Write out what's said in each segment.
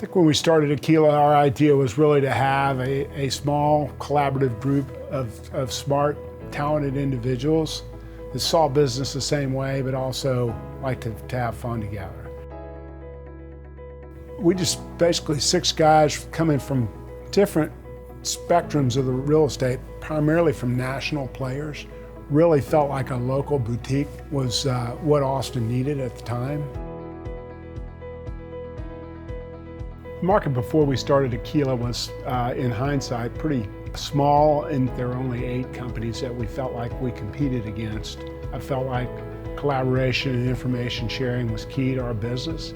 think when we started AQUILA, our idea was really to have a small collaborative group of smart, talented individuals that saw business the same way, but also like to have fun together. We just basically 6 guys coming from different spectrums of the real estate, primarily from national players, really felt like a local boutique was what Austin needed at the time. The market before we started AQUILA was, in hindsight, pretty small, and there were only 8 companies that we felt like we competed against. I felt like collaboration and information sharing was key to our business.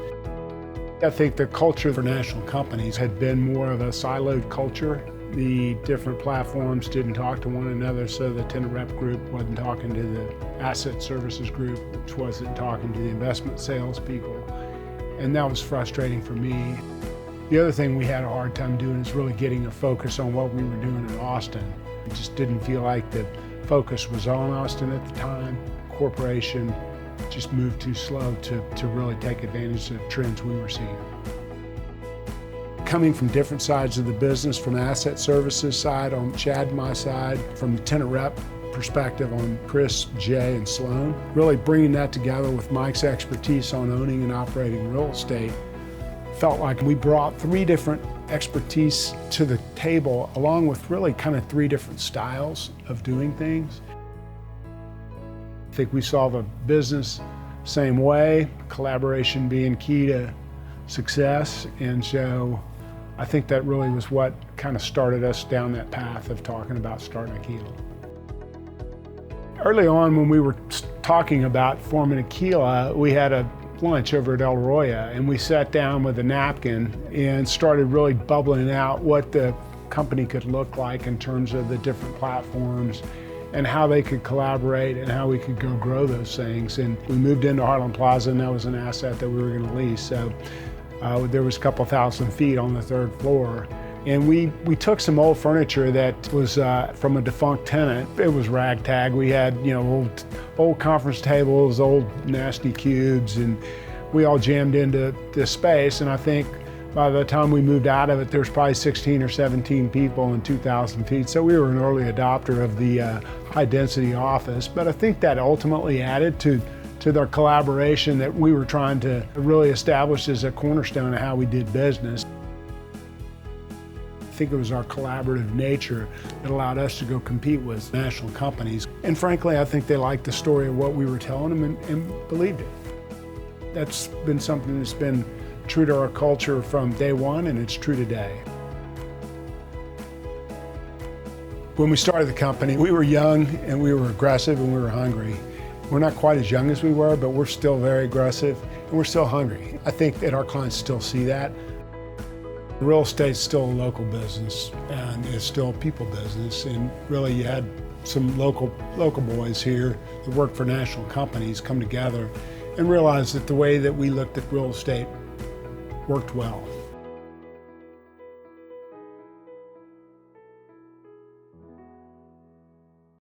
I think the culture for national companies had been more of a siloed culture. The different platforms didn't talk to one another, so the tenant rep group wasn't talking to the asset services group, which wasn't talking to the investment sales people. And that was frustrating for me. The other thing we had a hard time doing is really getting a focus on what we were doing in Austin. It just didn't feel like the focus was on Austin at the time. Corporation just moved too slow to really take advantage of the trends we were seeing. Coming from different sides of the business, from the asset services side on Chad and my side, from the tenant rep perspective on Chris, Jay, and Sloan, really bringing that together with Mike's expertise on owning and operating real estate, felt like we brought 3 different expertise to the table, along with really kind of 3 different styles of doing things. I think we saw the business same way, collaboration being key to success, and so I think that really was what kind of started us down that path of talking about starting AQUILA. Early on, when we were talking about forming AQUILA, we had a lunch over at El Roya, and we sat down with a napkin and started really bubbling out what the company could look like in terms of the different platforms and how they could collaborate and how we could go grow those things. And we moved into Heartland Plaza, and that was an asset that we were going to lease. So there was a couple thousand feet on the 3rd floor. And we took some old furniture that was from a defunct tenant. It was ragtag. We had, old conference tables, old nasty cubes, and we all jammed into this space. And I think by the time we moved out of it, there was probably 16 or 17 people in 2,000 feet. So we were an early adopter of the high density office. But I think that ultimately added to their collaboration that we were trying to really establish as a cornerstone of how we did business. I think it was our collaborative nature that allowed us to go compete with national companies. And frankly, I think they liked the story of what we were telling them and believed it. That's been something that's been true to our culture from day one, and it's true today. When we started the company, we were young and we were aggressive and we were hungry. We're not quite as young as we were, but we're still very aggressive and we're still hungry. I think that our clients still see that. Real estate's still a local business, and it's still a people business, and really you had some local boys here that worked for national companies come together and realize that the way that we looked at real estate worked well.